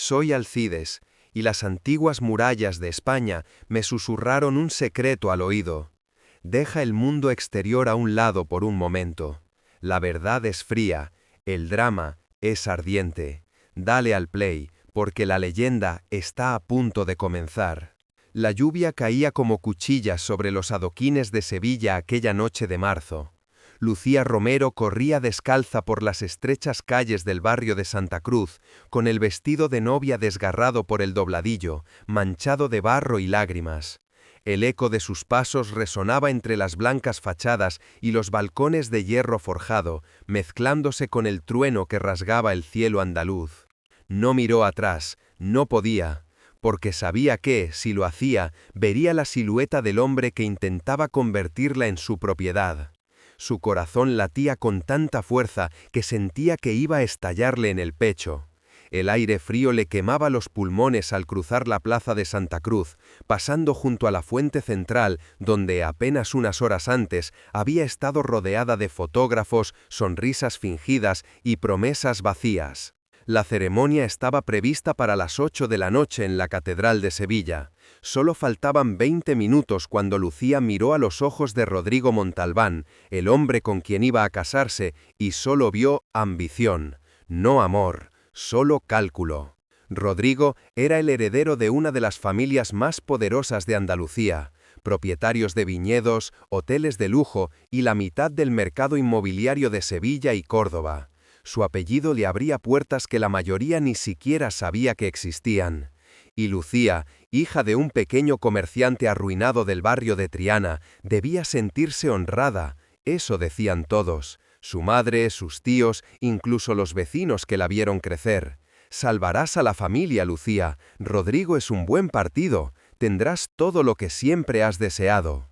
Soy Alcides, y las antiguas murallas de España me susurraron un secreto al oído. Deja el mundo exterior a un lado por un momento. La verdad es fría, el drama es ardiente. Dale al play, porque la leyenda está a punto de comenzar. La lluvia caía como cuchillas sobre los adoquines de Sevilla aquella noche de marzo. Lucía Romero corría descalza por las estrechas calles del barrio de Santa Cruz, con el vestido de novia desgarrado por el dobladillo, manchado de barro y lágrimas. El eco de sus pasos resonaba entre las blancas fachadas y los balcones de hierro forjado, mezclándose con el trueno que rasgaba el cielo andaluz. No miró atrás, no podía, porque sabía que, si lo hacía, vería la silueta del hombre que intentaba convertirla en su propiedad. Su corazón latía con tanta fuerza que sentía que iba a estallarle en el pecho. El aire frío le quemaba los pulmones al cruzar la plaza de Santa Cruz, pasando junto a la fuente central, donde apenas unas horas antes había estado rodeada de fotógrafos, sonrisas fingidas y promesas vacías. La ceremonia estaba prevista para las 8 de la noche en la Catedral de Sevilla. Solo faltaban 20 minutos cuando Lucía miró a los ojos de Rodrigo Montalbán, el hombre con quien iba a casarse, y solo vio ambición, no amor, solo cálculo. Rodrigo era el heredero de una de las familias más poderosas de Andalucía, propietarios de viñedos, hoteles de lujo y la mitad del mercado inmobiliario de Sevilla y Córdoba. Su apellido le abría puertas que la mayoría ni siquiera sabía que existían. Y Lucía, hija de un pequeño comerciante arruinado del barrio de Triana, debía sentirse honrada, eso decían todos, su madre, sus tíos, incluso los vecinos que la vieron crecer. Salvarás a la familia, Lucía, Rodrigo es un buen partido, tendrás todo lo que siempre has deseado.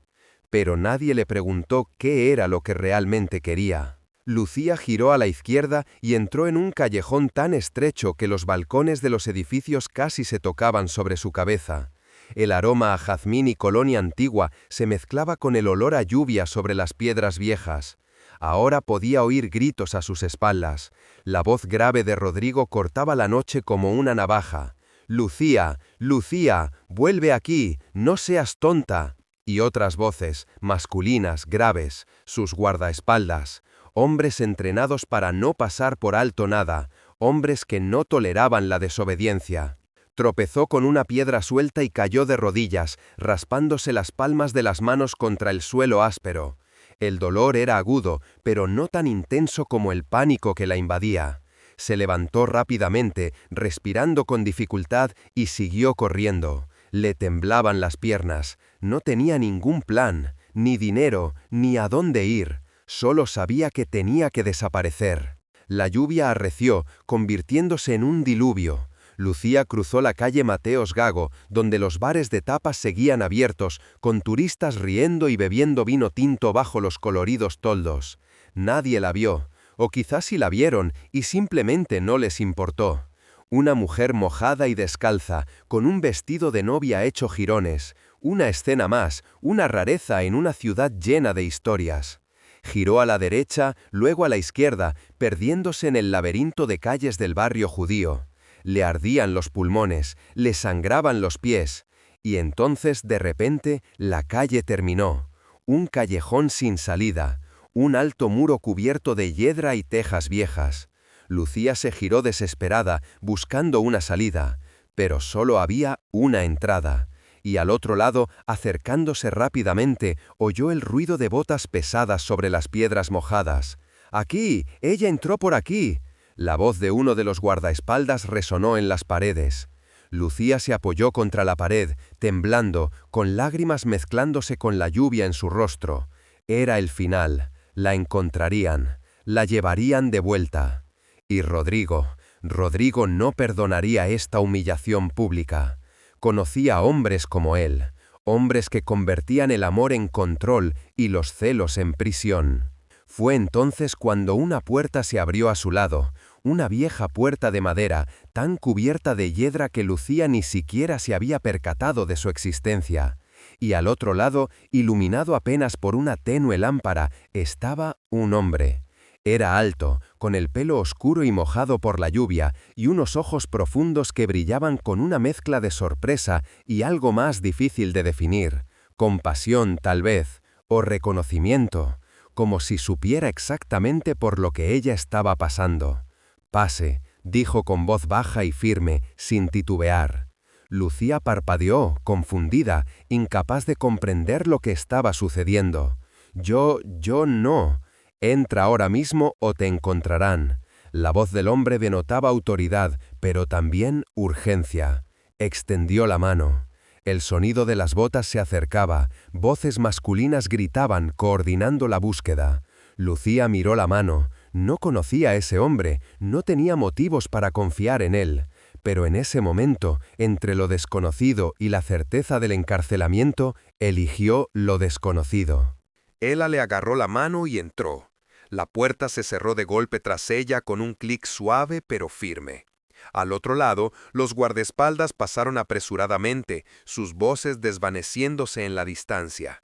Pero nadie le preguntó qué era lo que realmente quería. Lucía giró a la izquierda y entró en un callejón tan estrecho que los balcones de los edificios casi se tocaban sobre su cabeza. El aroma a jazmín y colonia antigua se mezclaba con el olor a lluvia sobre las piedras viejas. Ahora podía oír gritos a sus espaldas. La voz grave de Rodrigo cortaba la noche como una navaja. «Lucía, Lucía, vuelve aquí, no seas tonta». Y otras voces, masculinas, graves, sus guardaespaldas. Hombres entrenados para no pasar por alto nada, hombres que no toleraban la desobediencia. Tropezó con una piedra suelta y cayó de rodillas, raspándose las palmas de las manos contra el suelo áspero. El dolor era agudo, pero no tan intenso como el pánico que la invadía. Se levantó rápidamente, respirando con dificultad, y siguió corriendo. Le temblaban las piernas. No tenía ningún plan, ni dinero, ni a dónde ir. Solo sabía que tenía que desaparecer. La lluvia arreció, convirtiéndose en un diluvio. Lucía cruzó la calle Mateos Gago, donde los bares de tapas seguían abiertos, con turistas riendo y bebiendo vino tinto bajo los coloridos toldos. Nadie la vio, o quizás sí la vieron y simplemente no les importó. Una mujer mojada y descalza, con un vestido de novia hecho jirones. Una escena más, una rareza en una ciudad llena de historias. Giró a la derecha, luego a la izquierda, perdiéndose en el laberinto de calles del barrio judío. Le ardían los pulmones, le sangraban los pies. Y entonces, de repente, la calle terminó. Un callejón sin salida, un alto muro cubierto de hiedra y tejas viejas. Lucía se giró desesperada, buscando una salida, pero solo había una entrada. Y al otro lado, acercándose rápidamente, oyó el ruido de botas pesadas sobre las piedras mojadas. «¡Aquí! ¡Ella entró por aquí!». La voz de uno de los guardaespaldas resonó en las paredes. Lucía se apoyó contra la pared, temblando, con lágrimas mezclándose con la lluvia en su rostro. Era el final. La encontrarían. La llevarían de vuelta. Y Rodrigo no perdonaría esta humillación pública. Conocía hombres como él, hombres que convertían el amor en control y los celos en prisión. Fue entonces cuando una puerta se abrió a su lado, una vieja puerta de madera, tan cubierta de hiedra que Lucía ni siquiera se había percatado de su existencia. Y al otro lado, iluminado apenas por una tenue lámpara, estaba un hombre. Era alto, con el pelo oscuro y mojado por la lluvia, y unos ojos profundos que brillaban con una mezcla de sorpresa y algo más difícil de definir, compasión tal vez, o reconocimiento, como si supiera exactamente por lo que ella estaba pasando. «Pase», dijo con voz baja y firme, sin titubear. Lucía parpadeó, confundida, incapaz de comprender lo que estaba sucediendo. Yo no. Entra ahora mismo o te encontrarán». La voz del hombre denotaba autoridad, pero también urgencia. Extendió la mano. El sonido de las botas se acercaba, voces masculinas gritaban, coordinando la búsqueda. Lucía miró la mano. No conocía a ese hombre, no tenía motivos para confiar en él. Pero en ese momento, entre lo desconocido y la certeza del encarcelamiento, eligió lo desconocido. Ella le agarró la mano y entró. La puerta se cerró de golpe tras ella con un clic suave pero firme. Al otro lado, los guardaespaldas pasaron apresuradamente, sus voces desvaneciéndose en la distancia.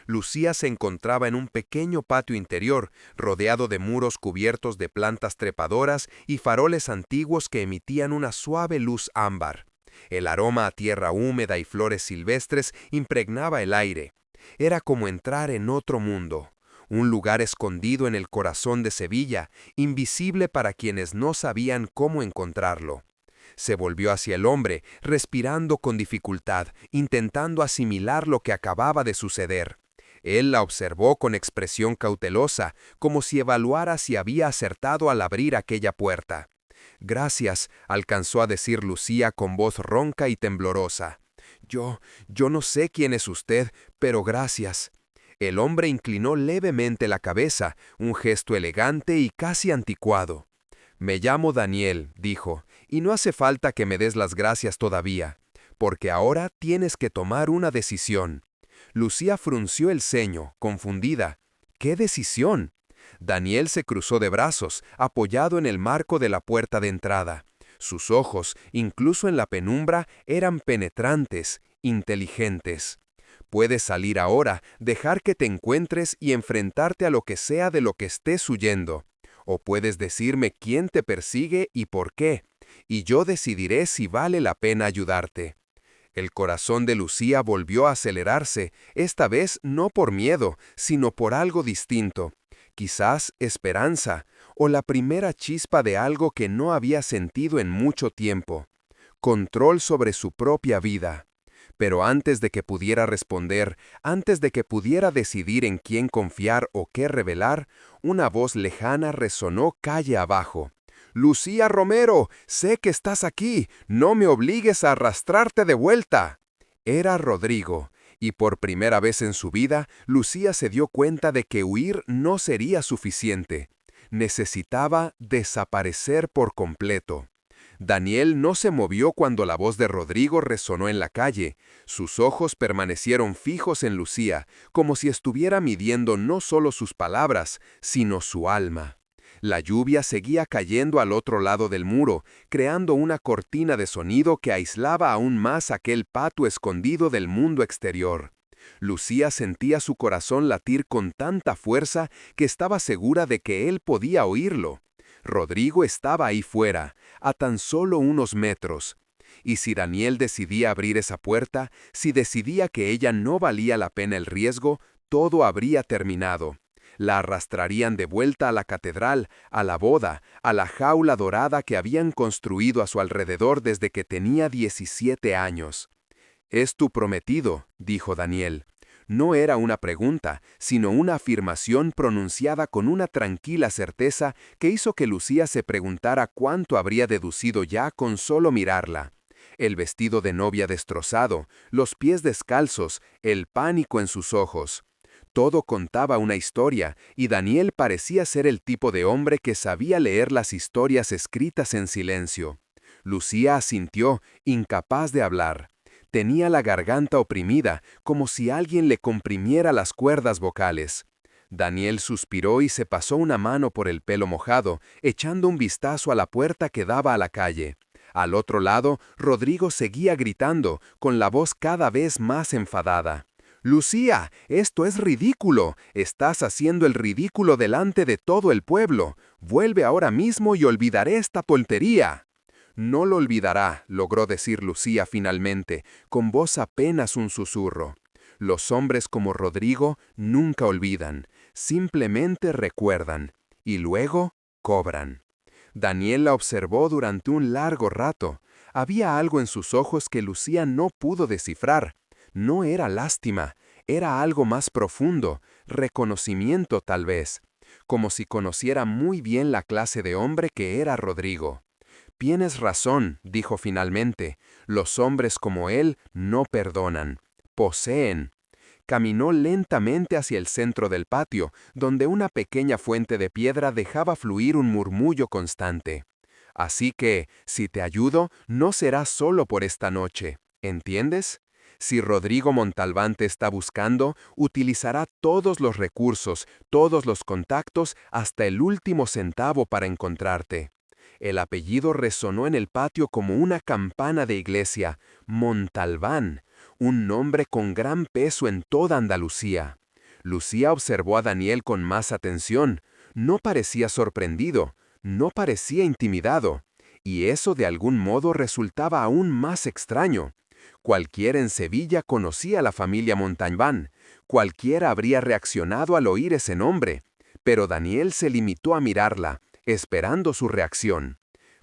Lucía se encontraba en un pequeño patio interior, rodeado de muros cubiertos de plantas trepadoras y faroles antiguos que emitían una suave luz ámbar. El aroma a tierra húmeda y flores silvestres impregnaba el aire. Era como entrar en otro mundo, un lugar escondido en el corazón de Sevilla, invisible para quienes no sabían cómo encontrarlo. Se volvió hacia el hombre, respirando con dificultad, intentando asimilar lo que acababa de suceder. Él la observó con expresión cautelosa, como si evaluara si había acertado al abrir aquella puerta. «Gracias», alcanzó a decir Lucía con voz ronca y temblorosa. Yo no sé quién es usted, pero gracias». El hombre inclinó levemente la cabeza, un gesto elegante y casi anticuado. «Me llamo Daniel», dijo, «y no hace falta que me des las gracias todavía, porque ahora tienes que tomar una decisión». Lucía frunció el ceño, confundida. ¿Qué decisión? Daniel se cruzó de brazos, apoyado en el marco de la puerta de entrada. Sus ojos, incluso en la penumbra, eran penetrantes, inteligentes. Puedes salir ahora, dejar que te encuentres y enfrentarte a lo que sea de lo que estés huyendo. O puedes decirme quién te persigue y por qué, y yo decidiré si vale la pena ayudarte. El corazón de Lucía volvió a acelerarse, esta vez no por miedo, sino por algo distinto. Quizás esperanza, o la primera chispa de algo que no había sentido en mucho tiempo. Control sobre su propia vida. Pero antes de que pudiera responder, antes de que pudiera decidir en quién confiar o qué revelar, una voz lejana resonó calle abajo. «Lucía Romero, sé que estás aquí, no me obligues a arrastrarte de vuelta». Era Rodrigo, y por primera vez en su vida, Lucía se dio cuenta de que huir no sería suficiente. Necesitaba desaparecer por completo. Daniel no se movió cuando la voz de Rodrigo resonó en la calle. Sus ojos permanecieron fijos en Lucía, como si estuviera midiendo no solo sus palabras, sino su alma. La lluvia seguía cayendo al otro lado del muro, creando una cortina de sonido que aislaba aún más aquel patio escondido del mundo exterior. Lucía sentía su corazón latir con tanta fuerza que estaba segura de que él podía oírlo. Rodrigo estaba ahí fuera, a tan solo unos metros. Y si Daniel decidía abrir esa puerta, si decidía que ella no valía la pena el riesgo, todo habría terminado. La arrastrarían de vuelta a la catedral, a la boda, a la jaula dorada que habían construido a su alrededor desde que tenía 17 años. «Es tu prometido», dijo Daniel. No era una pregunta, sino una afirmación pronunciada con una tranquila certeza que hizo que Lucía se preguntara cuánto habría deducido ya con solo mirarla. El vestido de novia destrozado, los pies descalzos, el pánico en sus ojos. Todo contaba una historia, y Daniel parecía ser el tipo de hombre que sabía leer las historias escritas en silencio. Lucía asintió, incapaz de hablar. Tenía la garganta oprimida, como si alguien le comprimiera las cuerdas vocales. Daniel suspiró y se pasó una mano por el pelo mojado, echando un vistazo a la puerta que daba a la calle. Al otro lado, Rodrigo seguía gritando, con la voz cada vez más enfadada. Lucía, esto es ridículo. Estás haciendo el ridículo delante de todo el pueblo. Vuelve ahora mismo y olvidaré esta tontería. No lo olvidará, logró decir Lucía finalmente, con voz apenas un susurro. Los hombres como Rodrigo nunca olvidan, simplemente recuerdan, y luego cobran. Daniel la observó durante un largo rato. Había algo en sus ojos que Lucía no pudo descifrar. No era lástima, era algo más profundo, reconocimiento tal vez, como si conociera muy bien la clase de hombre que era Rodrigo. Tienes razón, dijo finalmente, los hombres como él no perdonan, poseen. Caminó lentamente hacia el centro del patio, donde una pequeña fuente de piedra dejaba fluir un murmullo constante. Así que, si te ayudo, no será solo por esta noche, ¿entiendes? Si Rodrigo Montalbán te está buscando, utilizará todos los recursos, todos los contactos, hasta el último centavo para encontrarte. El apellido resonó en el patio como una campana de iglesia, Montalbán, un nombre con gran peso en toda Andalucía. Lucía observó a Daniel con más atención. No parecía sorprendido, no parecía intimidado, y eso de algún modo resultaba aún más extraño. Cualquiera en Sevilla conocía a la familia Montalbán, cualquiera habría reaccionado al oír ese nombre, pero Daniel se limitó a mirarla, esperando su reacción.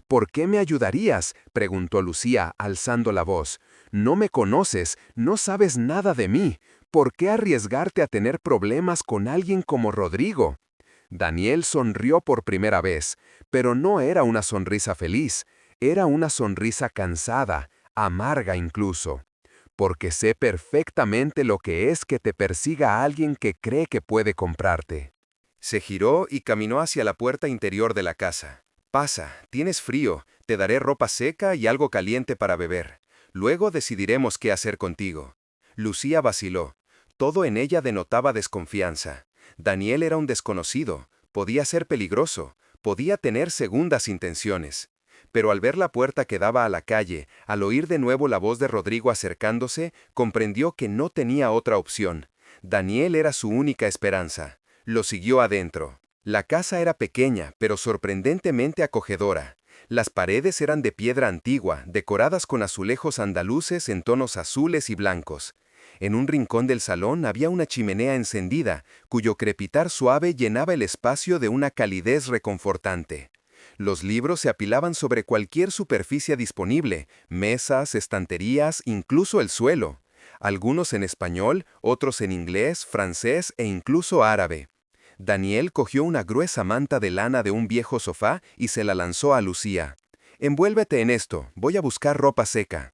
¿Por qué me ayudarías?, preguntó Lucía, alzando la voz. No me conoces, no sabes nada de mí. ¿Por qué arriesgarte a tener problemas con alguien como Rodrigo? Daniel sonrió por primera vez, pero no era una sonrisa feliz, era una sonrisa cansada, amarga incluso. Porque sé perfectamente lo que es que te persiga alguien que cree que puede comprarte. Se giró y caminó hacia la puerta interior de la casa. Pasa, tienes frío, te daré ropa seca y algo caliente para beber. Luego decidiremos qué hacer contigo. Lucía vaciló. Todo en ella denotaba desconfianza. Daniel era un desconocido, podía ser peligroso, podía tener segundas intenciones. Pero al ver la puerta que daba a la calle, al oír de nuevo la voz de Rodrigo acercándose, comprendió que no tenía otra opción. Daniel era su única esperanza. Lo siguió adentro. La casa era pequeña, pero sorprendentemente acogedora. Las paredes eran de piedra antigua, decoradas con azulejos andaluces en tonos azules y blancos. En un rincón del salón había una chimenea encendida, cuyo crepitar suave llenaba el espacio de una calidez reconfortante. Los libros se apilaban sobre cualquier superficie disponible, mesas, estanterías, incluso el suelo. Algunos en español, otros en inglés, francés e incluso árabe. Daniel cogió una gruesa manta de lana de un viejo sofá y se la lanzó a Lucía. «Envuélvete en esto, voy a buscar ropa seca».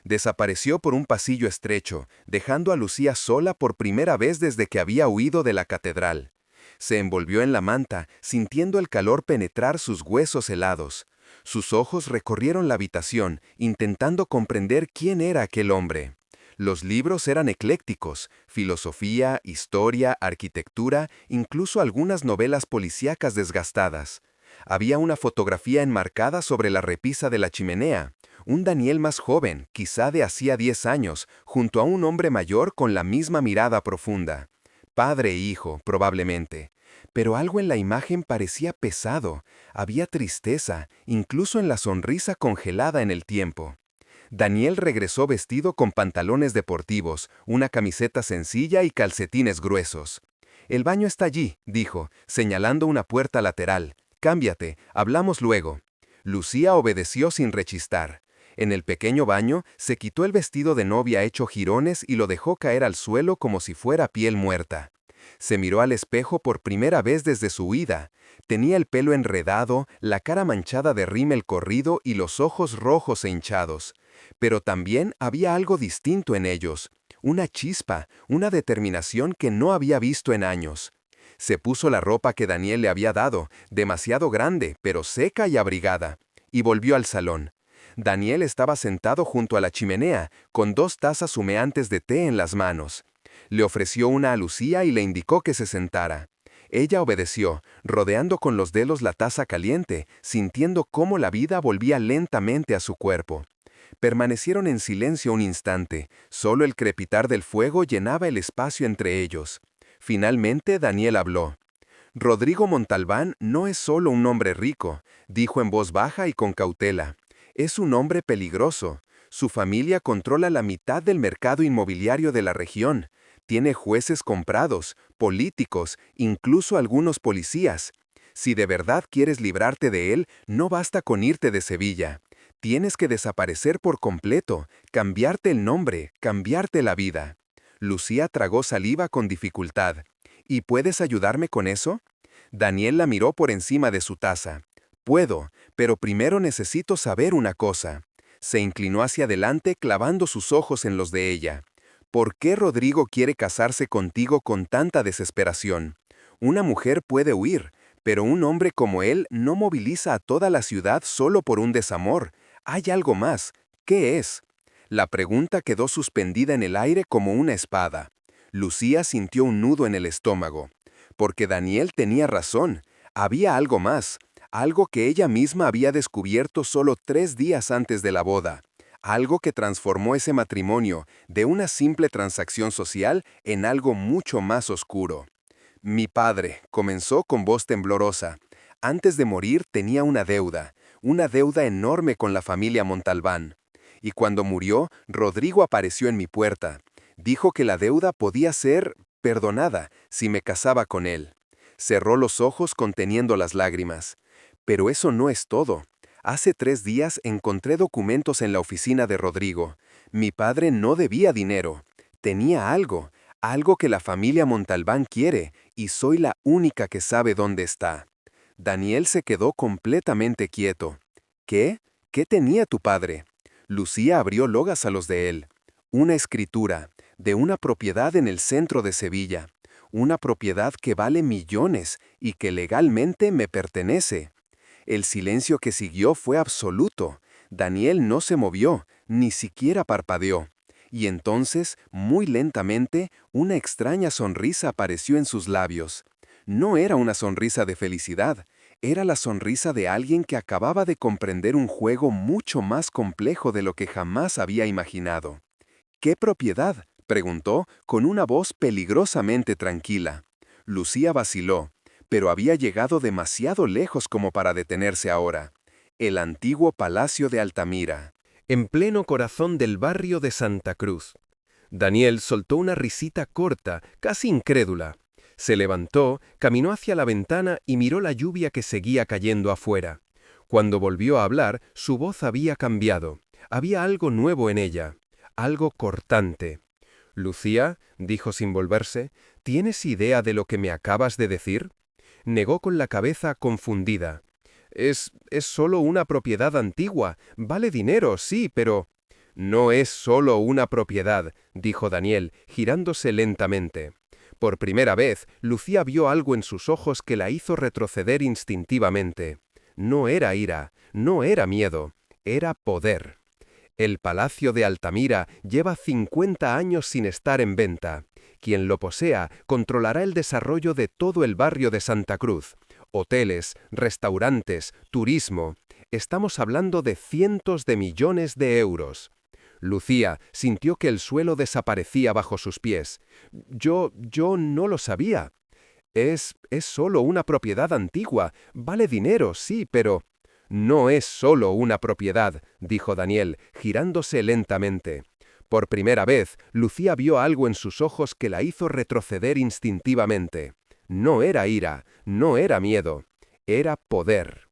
Desapareció por un pasillo estrecho, dejando a Lucía sola por primera vez desde que había huido de la catedral. Se envolvió en la manta, sintiendo el calor penetrar sus huesos helados. Sus ojos recorrieron la habitación, intentando comprender quién era aquel hombre. Los libros eran eclécticos: filosofía, historia, arquitectura, incluso algunas novelas policíacas desgastadas. Había una fotografía enmarcada sobre la repisa de la chimenea. Un Daniel más joven, quizá de hacía 10 años, junto a un hombre mayor con la misma mirada profunda. Padre e hijo, probablemente. Pero algo en la imagen parecía pesado. Había tristeza, incluso en la sonrisa congelada en el tiempo. Daniel regresó vestido con pantalones deportivos, una camiseta sencilla y calcetines gruesos. «El baño está allí», dijo, señalando una puerta lateral. «Cámbiate, hablamos luego». Lucía obedeció sin rechistar. En el pequeño baño, se quitó el vestido de novia hecho jirones y lo dejó caer al suelo como si fuera piel muerta. Se miró al espejo por primera vez desde su huida. Tenía el pelo enredado, la cara manchada de rímel corrido y los ojos rojos e hinchados. Pero también había algo distinto en ellos, una chispa, una determinación que no había visto en años. Se puso la ropa que Daniel le había dado, demasiado grande, pero seca y abrigada, y volvió al salón. Daniel estaba sentado junto a la chimenea, con 2 tazas humeantes de té en las manos. Le ofreció una a Lucía y le indicó que se sentara. Ella obedeció, rodeando con los dedos la taza caliente, sintiendo cómo la vida volvía lentamente a su cuerpo. Permanecieron en silencio un instante, solo el crepitar del fuego llenaba el espacio entre ellos. Finalmente Daniel habló. Rodrigo Montalbán no es solo un hombre rico, dijo en voz baja y con cautela. Es un hombre peligroso. Su familia controla la mitad del mercado inmobiliario de la región. Tiene jueces comprados, políticos, incluso algunos policías. Si de verdad quieres librarte de él, no basta con irte de Sevilla. Tienes que desaparecer por completo, cambiarte el nombre, cambiarte la vida. Lucía tragó saliva con dificultad. ¿Y puedes ayudarme con eso? Daniel la miró por encima de su taza. Puedo, pero primero necesito saber una cosa. Se inclinó hacia adelante clavando sus ojos en los de ella. ¿Por qué Rodrigo quiere casarse contigo con tanta desesperación? Una mujer puede huir, pero un hombre como él no moviliza a toda la ciudad solo por un desamor. Hay algo más. ¿Qué es? La pregunta quedó suspendida en el aire como una espada. Lucía sintió un nudo en el estómago. Porque Daniel tenía razón. Había algo más. Algo que ella misma había descubierto solo 3 días antes de la boda. Algo que transformó ese matrimonio de una simple transacción social en algo mucho más oscuro. Mi padre, comenzó con voz temblorosa. Antes de morir tenía una deuda enorme con la familia Montalbán. Y cuando murió, Rodrigo apareció en mi puerta. Dijo que la deuda podía ser perdonada si me casaba con él. Cerró los ojos conteniendo las lágrimas. Pero eso no es todo. Hace 3 días encontré documentos en la oficina de Rodrigo. Mi padre no debía dinero. Tenía algo que la familia Montalbán quiere, y soy la única que sabe dónde está. Daniel se quedó completamente quieto. ¿Qué? ¿Qué tenía tu padre? Lucía abrió logas a los de él. Una escritura, de una propiedad en el centro de Sevilla. Una propiedad que vale millones y que legalmente me pertenece. El silencio que siguió fue absoluto. Daniel no se movió, ni siquiera parpadeó. Y entonces, muy lentamente, una extraña sonrisa apareció en sus labios. No era una sonrisa de felicidad, era la sonrisa de alguien que acababa de comprender un juego mucho más complejo de lo que jamás había imaginado. ¿Qué propiedad?, preguntó con una voz peligrosamente tranquila. Lucía vaciló, pero había llegado demasiado lejos como para detenerse ahora. El antiguo Palacio de Altamira, en pleno corazón del barrio de Santa Cruz. Daniel soltó una risita corta, casi incrédula. Se levantó, caminó hacia la ventana y miró la lluvia que seguía cayendo afuera. Cuando volvió a hablar, su voz había cambiado. Había algo nuevo en ella, algo cortante. «Lucía», dijo sin volverse, «¿tienes idea de lo que me acabas de decir?» Negó con la cabeza confundida. Es solo una propiedad antigua. Vale dinero, sí, pero...» «No es solo una propiedad», dijo Daniel, girándose lentamente. Por primera vez, Lucía vio algo en sus ojos que la hizo retroceder instintivamente. No era ira, no era miedo, era poder. El Palacio de Altamira lleva 50 años sin estar en venta. Quien lo posea controlará el desarrollo de todo el barrio de Santa Cruz. Hoteles, restaurantes, turismo. Estamos hablando de cientos de millones de euros. Lucía sintió que el suelo desaparecía bajo sus pies. Yo no lo sabía. Es solo una propiedad antigua. Vale dinero, sí, pero... «No es solo una propiedad», dijo Daniel, girándose lentamente. Por primera vez, Lucía vio algo en sus ojos que la hizo retroceder instintivamente. No era ira, no era miedo, era poder.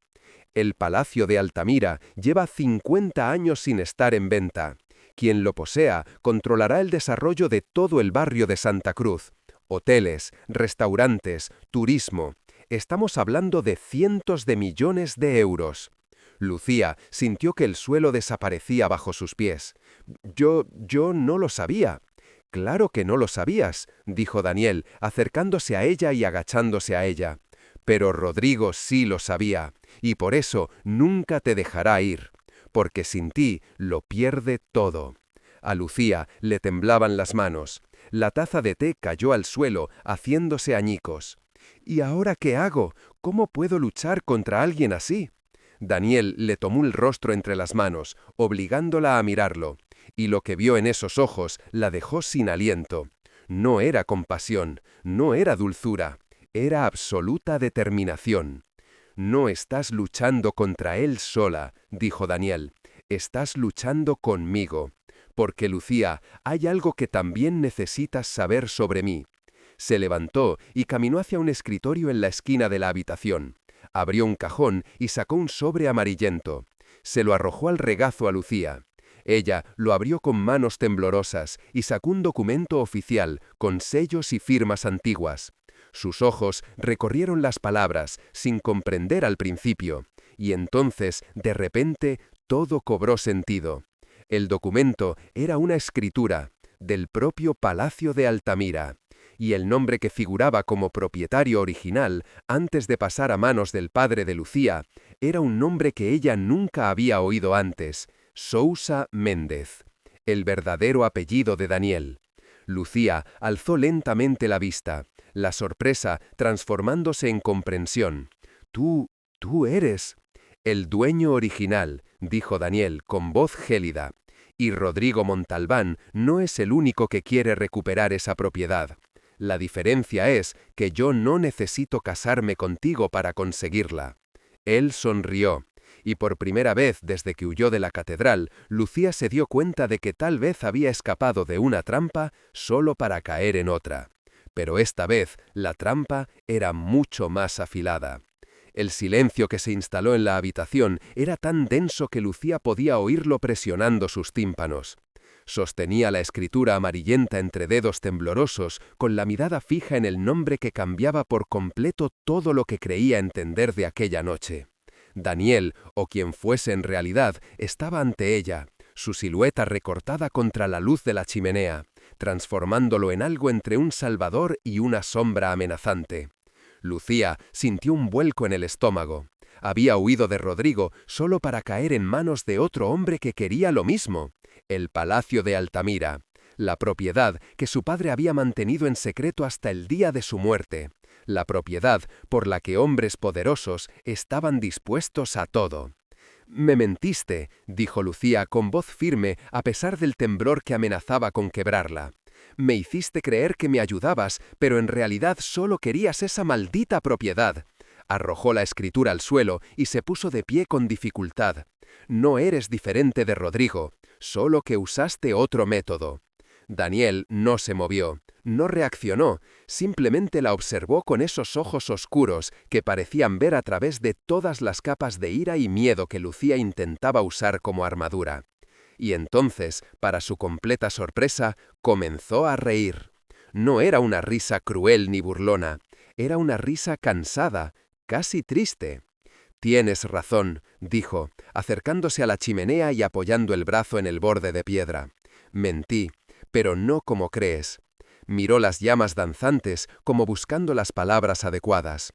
El Palacio de Altamira lleva 50 años sin estar en venta. Quien lo posea controlará el desarrollo de todo el barrio de Santa Cruz. Hoteles, restaurantes, turismo. Estamos hablando de cientos de millones de euros. Lucía sintió que el suelo desaparecía bajo sus pies. Yo no lo sabía». «Claro que no lo sabías», dijo Daniel, acercándose a ella y agachándose a ella. «Pero Rodrigo sí lo sabía, y por eso nunca te dejará ir, porque sin ti lo pierde todo». A Lucía le temblaban las manos. La taza de té cayó al suelo, haciéndose añicos. «¿Y ahora qué hago? ¿Cómo puedo luchar contra alguien así?» Daniel le tomó el rostro entre las manos, obligándola a mirarlo, y lo que vio en esos ojos la dejó sin aliento. No era compasión, no era dulzura, era absoluta determinación. No estás luchando contra él sola, dijo Daniel, estás luchando conmigo. Porque, Lucía, hay algo que también necesitas saber sobre mí. Se levantó y caminó hacia un escritorio en la esquina de la habitación. Abrió un cajón y sacó un sobre amarillento. Se lo arrojó al regazo a Lucía. Ella lo abrió con manos temblorosas y sacó un documento oficial con sellos y firmas antiguas. Sus ojos recorrieron las palabras sin comprender al principio, y entonces, de repente, todo cobró sentido. El documento era una escritura del propio Palacio de Altamira, y el nombre que figuraba como propietario original antes de pasar a manos del padre de Lucía era un nombre que ella nunca había oído antes: Sousa Méndez, el verdadero apellido de Daniel. Lucía alzó lentamente la vista, la sorpresa transformándose en comprensión. Tú eres el dueño original, dijo Daniel con voz gélida. Y Rodrigo Montalbán no es el único que quiere recuperar esa propiedad. La diferencia es que yo no necesito casarme contigo para conseguirla. Él sonrió, y por primera vez desde que huyó de la catedral, Lucía se dio cuenta de que tal vez había escapado de una trampa solo para caer en otra. Pero esta vez la trampa era mucho más afilada. El silencio que se instaló en la habitación era tan denso que Lucía podía oírlo presionando sus tímpanos. Sostenía la escritura amarillenta entre dedos temblorosos, con la mirada fija en el nombre que cambiaba por completo todo lo que creía entender de aquella noche. Daniel, o quien fuese en realidad, estaba ante ella, su silueta recortada contra la luz de la chimenea, transformándolo en algo entre un salvador y una sombra amenazante. Lucía sintió un vuelco en el estómago. Había huido de Rodrigo solo para caer en manos de otro hombre que quería lo mismo: el Palacio de Altamira, la propiedad que su padre había mantenido en secreto hasta el día de su muerte, la propiedad por la que hombres poderosos estaban dispuestos a todo. «Me mentiste», dijo Lucía con voz firme a pesar del temblor que amenazaba con quebrarla. «Me hiciste creer que me ayudabas, pero en realidad solo querías esa maldita propiedad». Arrojó la escritura al suelo y se puso de pie con dificultad. «No eres diferente de Rodrigo, solo que usaste otro método». Daniel no se movió, no reaccionó, simplemente la observó con esos ojos oscuros que parecían ver a través de todas las capas de ira y miedo que Lucía intentaba usar como armadura. Y entonces, para su completa sorpresa, comenzó a reír. No era una risa cruel ni burlona, era una risa cansada, casi triste. «Tienes razón», dijo, acercándose a la chimenea y apoyando el brazo en el borde de piedra. «Mentí, pero no como crees». Miró las llamas danzantes como buscando las palabras adecuadas.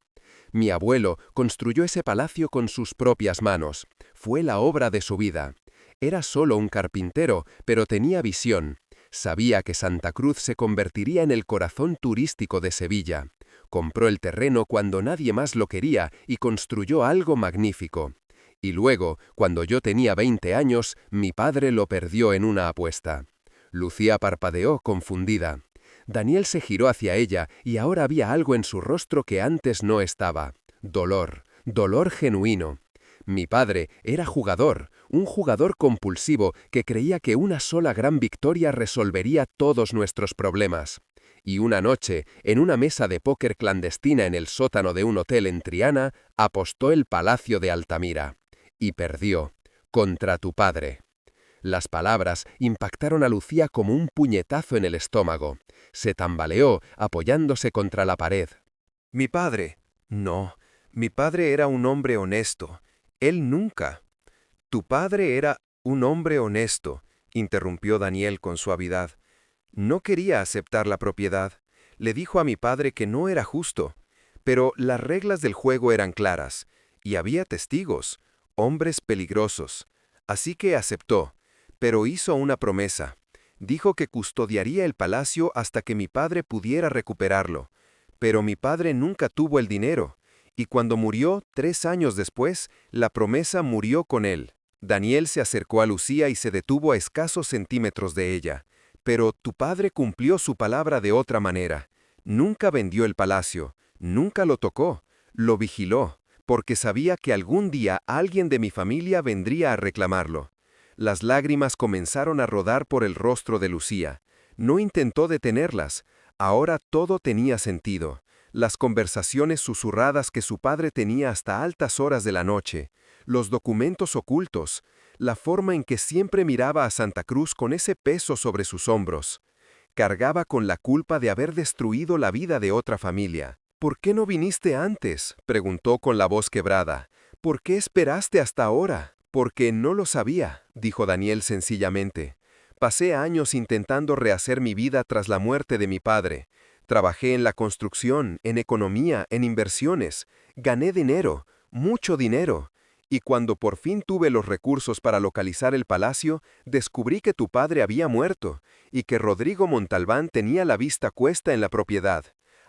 «Mi abuelo construyó ese palacio con sus propias manos. Fue la obra de su vida. Era solo un carpintero, pero tenía visión. Sabía que Santa Cruz se convertiría en el corazón turístico de Sevilla. Compró el terreno cuando nadie más lo quería y construyó algo magnífico. Y luego, cuando yo tenía 20 años, mi padre lo perdió en una apuesta». Lucía parpadeó, confundida. Daniel se giró hacia ella y ahora había algo en su rostro que antes no estaba. Dolor, dolor genuino. «Mi padre era jugador, un jugador compulsivo que creía que una sola gran victoria resolvería todos nuestros problemas. Y una noche, en una mesa de póker clandestina en el sótano de un hotel en Triana, apostó el Palacio de Altamira. Y perdió, contra tu padre». Las palabras impactaron a Lucía como un puñetazo en el estómago. Se tambaleó, apoyándose contra la pared. Mi padre. No, mi padre era un hombre honesto. Él nunca. Tu padre era un hombre honesto, interrumpió Daniel con suavidad. No quería aceptar la propiedad. Le dijo a mi padre que no era justo. Pero las reglas del juego eran claras, y había testigos, hombres peligrosos. Así que aceptó. Pero hizo una promesa. Dijo que custodiaría el palacio hasta que mi padre pudiera recuperarlo. Pero mi padre nunca tuvo el dinero, Y cuando murió, 3 años después, la promesa murió con él. Daniel se acercó a Lucía y se detuvo a escasos centímetros de ella. Pero tu padre cumplió su palabra de otra manera. Nunca vendió el palacio, nunca lo tocó, lo vigiló, porque sabía que algún día alguien de mi familia vendría a reclamarlo. Las lágrimas comenzaron a rodar por el rostro de Lucía. No intentó detenerlas. Ahora todo tenía sentido. Las conversaciones susurradas que su padre tenía hasta altas horas de la noche, los documentos ocultos, la forma en que siempre miraba a Santa Cruz con ese peso sobre sus hombros. Cargaba con la culpa de haber destruido la vida de otra familia. ¿Por qué no viniste antes?, preguntó con la voz quebrada. ¿Por qué esperaste hasta ahora? Porque no lo sabía, dijo Daniel sencillamente. Pasé años intentando rehacer mi vida tras la muerte de mi padre. Trabajé en la construcción, en economía, en inversiones. Gané dinero, mucho dinero. Y cuando por fin tuve los recursos para localizar el palacio, descubrí que tu padre había muerto y que Rodrigo Montalbán tenía la vista cuesta en la propiedad.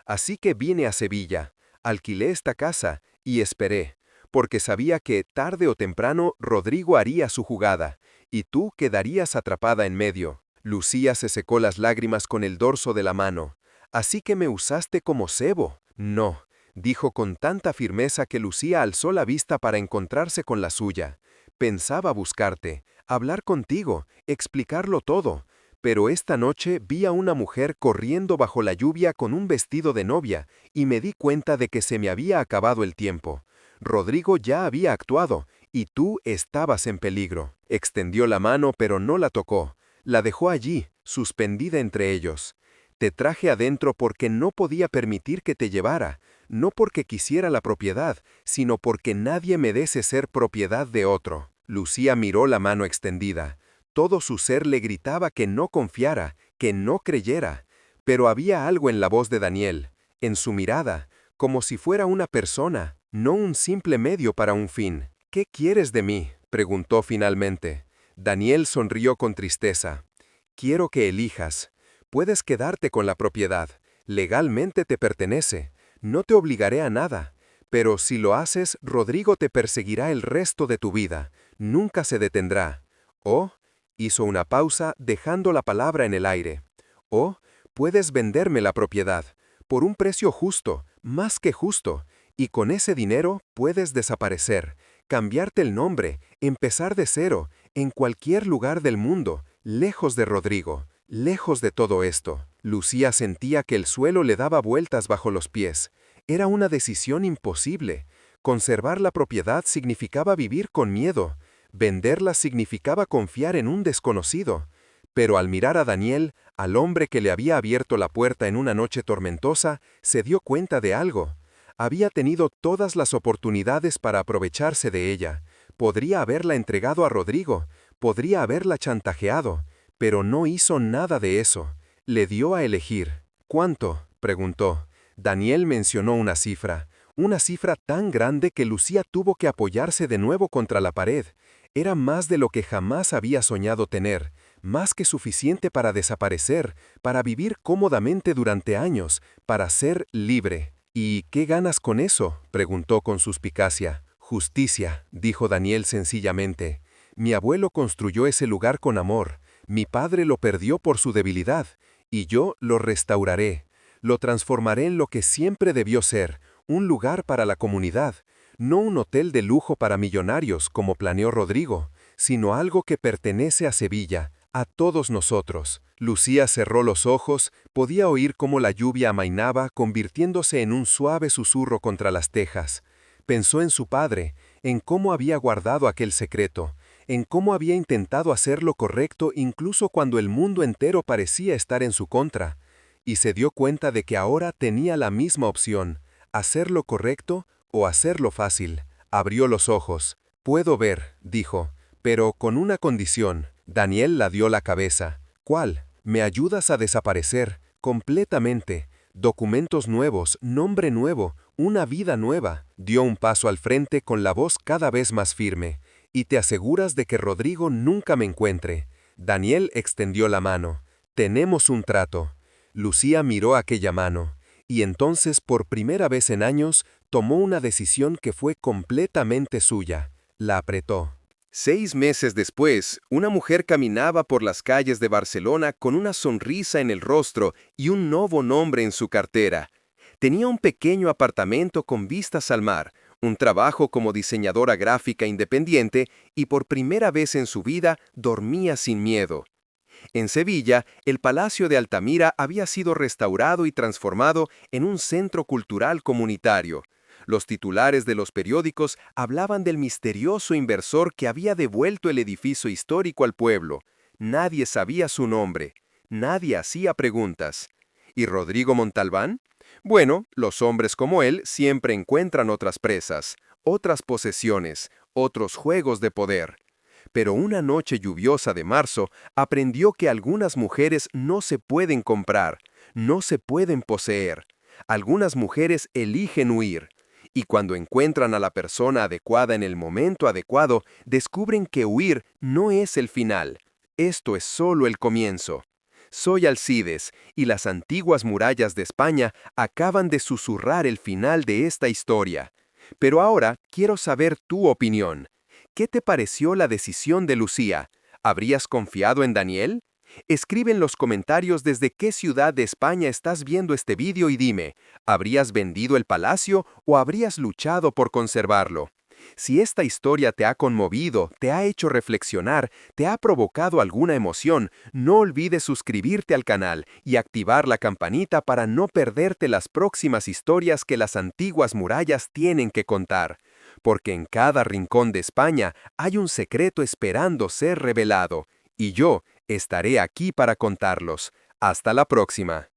Así que vine a Sevilla, alquilé esta casa y esperé, porque sabía que tarde o temprano Rodrigo haría su jugada, y tú quedarías atrapada en medio. Lucía se secó las lágrimas con el dorso de la mano. Así que me usaste como cebo. No, dijo con tanta firmeza que Lucía alzó la vista para encontrarse con la suya. Pensaba buscarte, hablar contigo, explicarlo todo. Pero esta noche vi a una mujer corriendo bajo la lluvia con un vestido de novia y me di cuenta de que se me había acabado el tiempo. Rodrigo ya había actuado y tú estabas en peligro. Extendió la mano pero no la tocó. La dejó allí, suspendida entre ellos. Te traje adentro porque no podía permitir que te llevara, no porque quisiera la propiedad, sino porque nadie merece ser propiedad de otro. Lucía miró la mano extendida. Todo su ser le gritaba que no confiara, que no creyera. Pero había algo en la voz de Daniel, en su mirada, como si fuera una persona, no un simple medio para un fin. ¿Qué quieres de mí?, preguntó finalmente. Daniel sonrió con tristeza. Quiero que elijas. Puedes quedarte con la propiedad. Legalmente te pertenece. No te obligaré a nada. Pero si lo haces, Rodrigo te perseguirá el resto de tu vida. Nunca se detendrá. O, hizo una pausa dejando la palabra en el aire. O, puedes venderme la propiedad, por un precio justo, más que justo, y con ese dinero puedes desaparecer, cambiarte el nombre, empezar de cero, en cualquier lugar del mundo, lejos de Rodrigo. Lejos de todo esto, Lucía sentía que el suelo le daba vueltas bajo los pies. Era una decisión imposible. Conservar la propiedad significaba vivir con miedo. Venderla significaba confiar en un desconocido. Pero al mirar a Daniel, al hombre que le había abierto la puerta en una noche tormentosa, se dio cuenta de algo. Había tenido todas las oportunidades para aprovecharse de ella. Podría haberla entregado a Rodrigo, podría haberla chantajeado. Pero no hizo nada de eso. Le dio a elegir. ¿Cuánto?, preguntó. Daniel mencionó una cifra tan grande que Lucía tuvo que apoyarse de nuevo contra la pared. Era más de lo que jamás había soñado tener, más que suficiente para desaparecer, para vivir cómodamente durante años, para ser libre. ¿Y qué ganas con eso?, preguntó con suspicacia. Justicia, dijo Daniel sencillamente. Mi abuelo construyó ese lugar con amor. Mi padre lo perdió por su debilidad, y yo lo restauraré. Lo transformaré en lo que siempre debió ser, un lugar para la comunidad, no un hotel de lujo para millonarios como planeó Rodrigo, sino algo que pertenece a Sevilla, a todos nosotros. Lucía cerró los ojos, podía oír cómo la lluvia amainaba, convirtiéndose en un suave susurro contra las tejas. Pensó en su padre, en cómo había guardado aquel secreto, en cómo había intentado hacer lo correcto incluso cuando el mundo entero parecía estar en su contra, y se dio cuenta de que ahora tenía la misma opción, hacer lo correcto o hacerlo fácil. Abrió los ojos. Puedo ver, dijo, pero con una condición. Daniel la dio la cabeza. ¿Cuál? Me ayudas a desaparecer, completamente. Documentos nuevos, nombre nuevo, una vida nueva. Dio un paso al frente con la voz cada vez más firme. Y te aseguras de que Rodrigo nunca me encuentre. Daniel extendió la mano. Tenemos un trato. Lucía miró aquella mano. Y entonces, por primera vez en años, tomó una decisión que fue completamente suya. La apretó. 6 meses después, una mujer caminaba por las calles de Barcelona con una sonrisa en el rostro y un nuevo nombre en su cartera. Tenía un pequeño apartamento con vistas al mar, un trabajo como diseñadora gráfica independiente y por primera vez en su vida dormía sin miedo. En Sevilla, el Palacio de Altamira había sido restaurado y transformado en un centro cultural comunitario. Los titulares de los periódicos hablaban del misterioso inversor que había devuelto el edificio histórico al pueblo. Nadie sabía su nombre. Nadie hacía preguntas. ¿Y Rodrigo Montalbán? Bueno, los hombres como él siempre encuentran otras presas, otras posesiones, otros juegos de poder. Pero una noche lluviosa de marzo aprendió que algunas mujeres no se pueden comprar, no se pueden poseer. Algunas mujeres eligen huir. Y cuando encuentran a la persona adecuada en el momento adecuado, descubren que huir no es el final. Esto es solo el comienzo. Soy Alcides, y las antiguas murallas de España acaban de susurrar el final de esta historia. Pero ahora quiero saber tu opinión. ¿Qué te pareció la decisión de Lucía? ¿Habrías confiado en Daniel? Escribe en los comentarios desde qué ciudad de España estás viendo este vídeo y dime, ¿habrías vendido el palacio o habrías luchado por conservarlo? Si esta historia te ha conmovido, te ha hecho reflexionar, te ha provocado alguna emoción, no olvides suscribirte al canal y activar la campanita para no perderte las próximas historias que las antiguas murallas tienen que contar. Porque en cada rincón de España hay un secreto esperando ser revelado, y yo estaré aquí para contarlos. Hasta la próxima.